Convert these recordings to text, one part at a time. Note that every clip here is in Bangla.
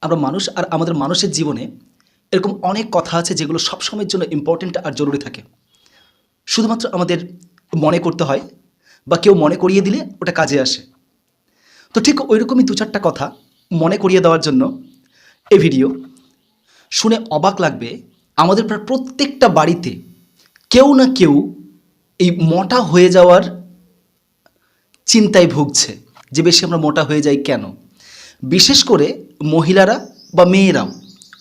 আমরা মানুষ আর আমাদের মানুষের জীবনে এরকম অনেক কথা আছে যেগুলো সবসময়ের জন্য ইম্পর্টেন্ট আর জরুরি থাকে। শুধুমাত্র আমাদের মনে করতে হয় বা কেউ মনে করিয়ে দিলে ওটা কাজে আসে। তো ঠিক ওইরকমই দু চারটা কথা মনে করিয়ে দেওয়ার জন্য এই ভিডিও। শুনে অবাক লাগবে, আমাদের প্রায় প্রত্যেকটা বাড়িতে কেউ না কেউ এই মোটা হয়ে যাওয়ার চিন্তায় ভুগছে যে বেশি আমরা মোটা হয়ে যাই কেন। বিশেষ করে মহিলারা বা মেয়েরাও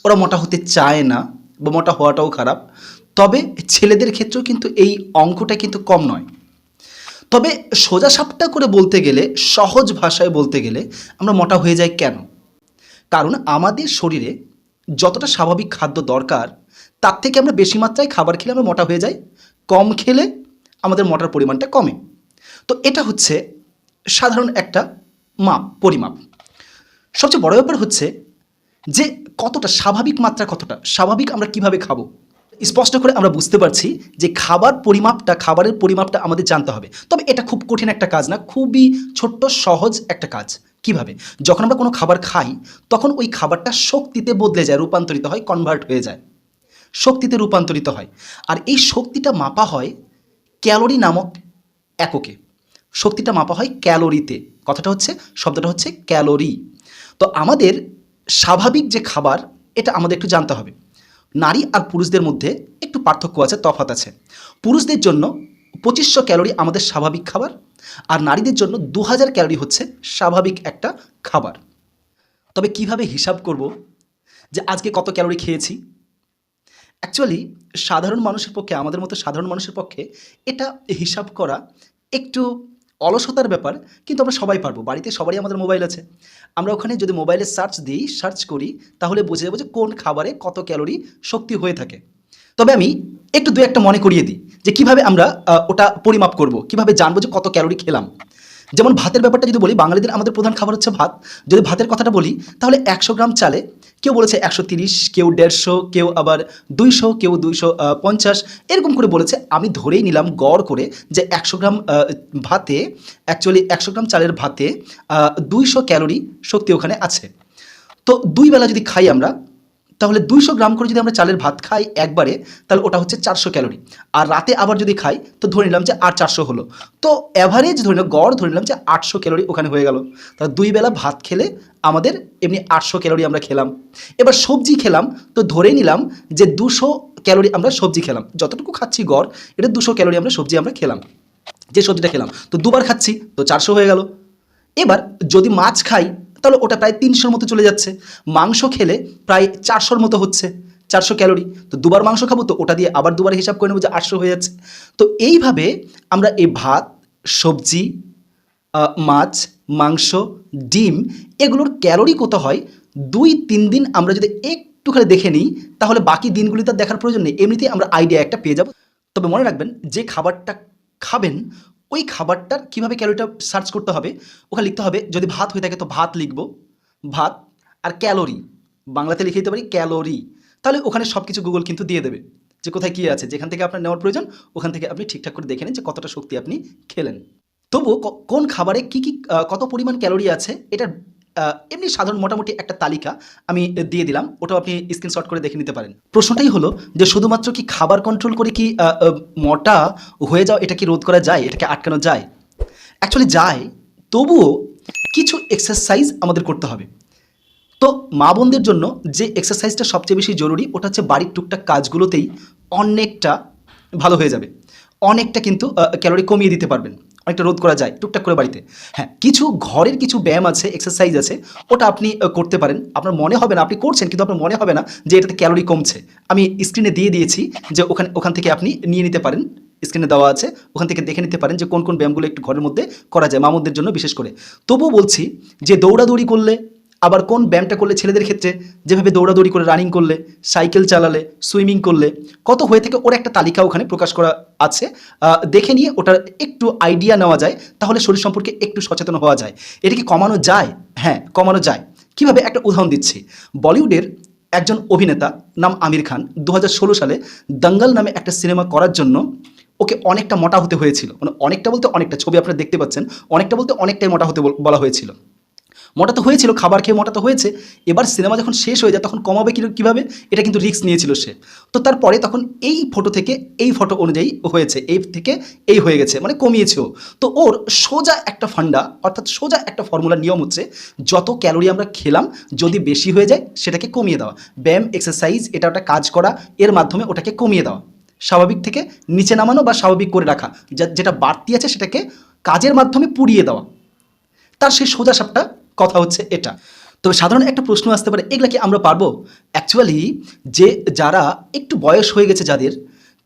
ওরা মোটা হতে চায় না বা মোটা হওয়াটাও খারাপ। তবে ছেলেদের ক্ষেত্রেও কিন্তু এই অঙ্কটা কিন্তু কম নয়। তবে সোজাসাপটা করে বলতে গেলে, সহজ ভাষায় বলতে গেলে আমরা মোটা হয়ে যাই কেন? কারণ আমাদের শরীরে যতটা স্বাভাবিক খাদ্য দরকার তার থেকে আমরা বেশি মাত্রায় খাবার খেলে আমরা মোটা হয়ে যাই, কম খেলে আমাদের মোটার পরিমাণটা কমে। তো এটা হচ্ছে সাধারণ একটা পরিমাপ। সবচেয়ে বড় ব্যাপার হচ্ছে যে কতটা স্বাভাবিক মাত্রা, কতটা স্বাভাবিক আমরা কিভাবে খাবো স্পষ্ট করে আমরা বুঝতে পারছি যে খাবারের পরিমাপটা আমাদের জানতে হবে। তবে এটা খুব কঠিন একটা কাজ না, খুবই ছোট্ট সহজ একটা কাজ। কিভাবে? যখন আমরা কোনো খাবার খাই তখন ওই খাবারটা শক্তিতে বদলে যায়, রূপান্তরিত হয়, কনভার্ট হয়ে যায়, শক্তিতে রূপান্তরিত হয়। আর এই শক্তিটা মাপা হয় ক্যালোরি নামক এককে। শক্তিটা মাপা হয় ক্যালোরিতে। শব্দটা হচ্ছে ক্যালোরি। তো আমাদের স্বাভাবিক যে খাবার, এটা আমাদের একটু জানতে হবে। নারী আর পুরুষদের মধ্যে একটু পার্থক্য আছে, তফাৎ আছে। পুরুষদের জন্য 2500 ক্যালোরি আমাদের স্বাভাবিক খাবার, আর নারীদের জন্য 2000 ক্যালোরি হচ্ছে স্বাভাবিক একটা খাবার। তবে কিভাবে হিসাব করব যে আজকে কত ক্যালোরি খেয়েছি? অ্যাকচুয়ালি সাধারণ মানুষের পক্ষে, আমাদের মতো সাধারণ মানুষের পক্ষে এটা হিসাব করা একটু অলসতার ব্যাপার। কিন্তু আমরা সবাই পারবো, বাড়িতে সবারই আমাদের মোবাইল আছে। আমরা ওখানে যদি মোবাইলে সার্চ করি তাহলে বুঝে যাবো যে কোন খাবারে কত ক্যালোরি শক্তি হয়ে থাকে। তবে আমি একটু দু একটা মনে করিয়ে দিই যে কিভাবে আমরা ওটা পরিমাপ করব, কিভাবে জানবো যে কত ক্যালোরি খেলাম। যেমন ভাতের ব্যাপারটা যদি বলি, বাঙালিদের আমাদের প্রধান খাবার হচ্ছে ভাত। যদি ভাতের কথাটা বলি তাহলে 100 গ্রাম চালে কেউ বলেছে 130, কেউ 150, কেউ আবার 200, কেউ 250, এরকম করে বলেছে। আমি ধরেই নিলাম গড় করে যে 100 গ্রাম ভাতে, অ্যাকচুয়ালি 100 গ্রাম চালের ভাতে 200 ক্যালোরি শক্তি ওখানে আছে। তো 2 বেলা যদি খাই আমরা, তাহলে 200 গ্রাম করে যদি আমরা চালের ভাত খাই একবারে, তাহলে ওটা হচ্ছে 400 ক্যালোরি। আর রাতে আবার যদি খাই তো ধরে নিলাম যে আর 400 হলো। তো অ্যাভারেজ ধরে নিলাম, গড় ধরে নিলাম যে 800 ক্যালোরি ওখানে হয়ে গেল। তাহলে 2 বেলা ভাত খেলে আমাদের এমনি 800 ক্যালোরি আমরা খেলাম। এবার সবজি খেলাম তো ধরে নিলাম যে 200 ক্যালোরি আমরা সবজি খেলাম। যতটুকু খাচ্ছি গড়, এটা 200 ক্যালোরি আমরা সবজি আমরা খেলাম। যে সবজিটা খেলাম তো দুবার খাচ্ছি তো 400 হয়ে গেল। এবার যদি মাছ খাই তাহলে ওটা প্রায় 300-র মতো চলে যাচ্ছে। মাংস খেলে প্রায় 400-র মতো হচ্ছে, 400 ক্যালোরি। তো দুবার মাংস খাবো তো ওটা দিয়ে আবার দুবার হিসাব করে নেবো যে 800 হয়ে যাচ্ছে। তো এইভাবে আমরা এই ভাত, সবজি, মাছ, মাংস, ডিম, এগুলোর ক্যালোরি কত হয় 2-3 দিন আমরা যদি একটুখানি দেখে নিই তাহলে বাকি দিনগুলিতে দেখার প্রয়োজন নেই, এমনিতেই আমরা আইডিয়া একটা পেয়ে যাব। তবে মনে রাখবেন, যে খাবারটা খাবেন ওই খাবারটার কীভাবে ক্যালোরিটা সার্চ করতে হবে, ওখানে লিখতে হবে। যদি ভাত হয়ে থাকে তো ভাত লিখব, ভাত, আর ক্যালোরি বাংলাতে লিখে দিতে পারি ক্যালোরি। তাহলে ওখানে সব কিছু গুগল কিন্তু দিয়ে দেবে যে কোথায় কী আছে। যেখান থেকে আপনার নেওয়ার প্রয়োজন ওখান থেকে আপনি ঠিকঠাক করে দেখে নিন যে কতটা শক্তি আপনি খেলেন। তবুও কোন খাবারে কী কত পরিমাণ ক্যালোরি আছে এটার এমনি সাধারণ মোটামুটি একটা তালিকা আমি দিয়ে দিলাম, ওটাও আপনি স্ক্রিনশট করে দেখে নিতে পারেন। প্রশ্নটাই হলো যে শুধুমাত্র কি খাবার কন্ট্রোল করে কি মোটা হয়ে যাওয়া এটা কি রোধ করা যায়, এটাকে আটকানো যায়? অ্যাকচুয়ালি যায়, তবুও কিছু এক্সারসাইজ আমাদের করতে হবে। তো মা বোনদের জন্য যে এক্সারসাইজটা সবচেয়ে বেশি জরুরি ওটা হচ্ছে বাড়ির টুকটাক কাজগুলোতেই অনেকটা ভালো হয়ে যাবে, অনেকটা কিন্তু ক্যালোরি কমিয়ে দিতে পারবেন, অনেকটা রোধ করা যায় টুকটাক করে বাড়িতে। হ্যাঁ, কিছু ঘরের কিছু ব্যায়াম আছে, এক্সারসাইজ আছে, ওটা আপনি করতে পারেন। আপনার মনে হবে না আপনি করছেন, কিন্তু আপনার মনে হবে না যে এটাতে ক্যালোরি কমছে। আমি স্ক্রিনে দিয়ে দিয়েছি যে ওখান থেকে আপনি নিয়ে নিতে পারেন, স্ক্রিনে দেওয়া আছে, ওখান থেকে দেখে নিতে পারেন যে কোন কোন ব্যায়ামগুলো একটু ঘরের মধ্যে করা যায় মামুদের জন্য বিশেষ করে। তবুও বলছি যে দৌড়াদৌড়ি করলে, আবার কোন ব্যায়ামটা করলে ছেলেদের ক্ষেত্রে যেভাবে দৌড়াদৌড়ি করে, রানিং করলে, সাইকেল চালালে, সুইমিং করলে কত হয়ে থাকে ওর একটা তালিকা ওখানে প্রকাশ করা আছে। দেখে নিয়ে ওটার একটু আইডিয়া নেওয়া যায়, তাহলে শরীর সম্পর্কে একটু সচেতন হওয়া যায়। এটা কি কমানো যায়? হ্যাঁ, কমানো যায়। কিভাবে? একটা উদাহরণ দিচ্ছি। বলিউডের একজন অভিনেতা নাম আমির খান 2016 সালে দঙ্গল নামে একটা সিনেমা করার জন্য ওকে অনেকটা মোটা হতে হয়েছিল। মানে অনেকটা বলতে অনেকটা, ছবি আপনারা দেখতে পাচ্ছেন, অনেকটা বলতে অনেকটাই মোটা হতে বলা হয়েছিল। মোটা তো হয়েছিল, খাবার খেয়ে মোটা তো হয়েছে। এবার সিনেমা যখন শেষ হয়ে যায় তখন কমাবে কীভাবে, এটা কিন্তু রিস্ক নিয়েছিল সে। তো তারপরে তখন এই ফটো থেকে এই ফটো অনুযায়ী হয়েছে, এই থেকে এই হয়ে গেছে, মানে কমিয়েছেও। তো ওর সোজা একটা ফান্ডা, অর্থাৎ সোজা একটা ফর্মুলার নিয়ম হচ্ছে, যত ক্যালোরি আমরা খেলাম যদি বেশি হয়ে যায় সেটাকে কমিয়ে দেওয়া। ব্যায়াম, এক্সারসাইজ, এটা ওটা কাজ করা, এর মাধ্যমে ওটাকে কমিয়ে দেওয়া, স্বাভাবিক থেকে নিচে নামানো বা স্বাভাবিক করে রাখা, যেটা বাড়তি আছে সেটাকে কাজের মাধ্যমে পুড়িয়ে দেওয়া। তার সেই সোজা সাপটা কথা হচ্ছে এটা। তবে সাধারণ একটা প্রশ্ন আসতে পারে, এগুলা কি আমরা পারবো? অ্যাকচুয়ালি যে যারা একটু বয়স হয়ে গেছে যাদের,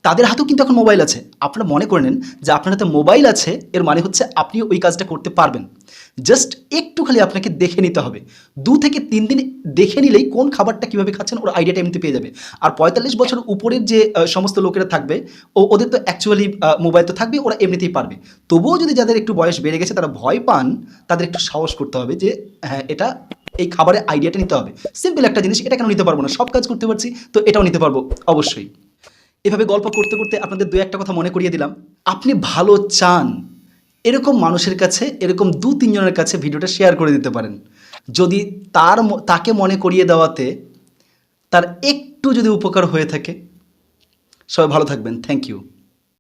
তাদের হাতেও কিন্তু এখন মোবাইল আছে। আপনারা মনে করে নেন যে আপনার হাতে মোবাইল আছে, এর মানে হচ্ছে আপনিও ওই কাজটা করতে পারবেন। জাস্ট একটু খালি আপনাকে দেখে নিতে হবে। 2 থেকে 3 দিন দেখে নিলেই কোন খাবারটা কীভাবে খাচ্ছেন ওর আইডিয়াটা এমনিতে পেয়ে যাবে। আর 45 বছর উপরের যে সমস্ত লোকেরা থাকবে, ওদের তো অ্যাকচুয়ালি মোবাইল তো থাকবে, ওরা এমনিতেই পারবে। তবুও যদি যাদের একটু বয়স বেড়ে গেছে তারা ভয় পান, তাদের একটু সাহস করতে হবে যে হ্যাঁ, এটা এই খাবারের আইডিয়াটা নিতে হবে। সিম্পল একটা জিনিস, এটা কেন নিতে পারবো না? সব কাজ করতে পারছি, তো এটাও নিতে পারবো অবশ্যই। এভাবে গল্প করতে করতে আপনাদের 2-1টা কথা মনে করিয়ে দিলাম। আপনি ভালো চান, এরকম মানুষের কাছে, এরকম 2-3 জনের কাছে ভিডিওটা শেয়ার করে দিতে পারেন। যদি তাকে মনে করিয়ে দেওয়াতে তার একটু যদি উপকার হয়ে থাকে। সবাই ভালো থাকবেন। Thank you.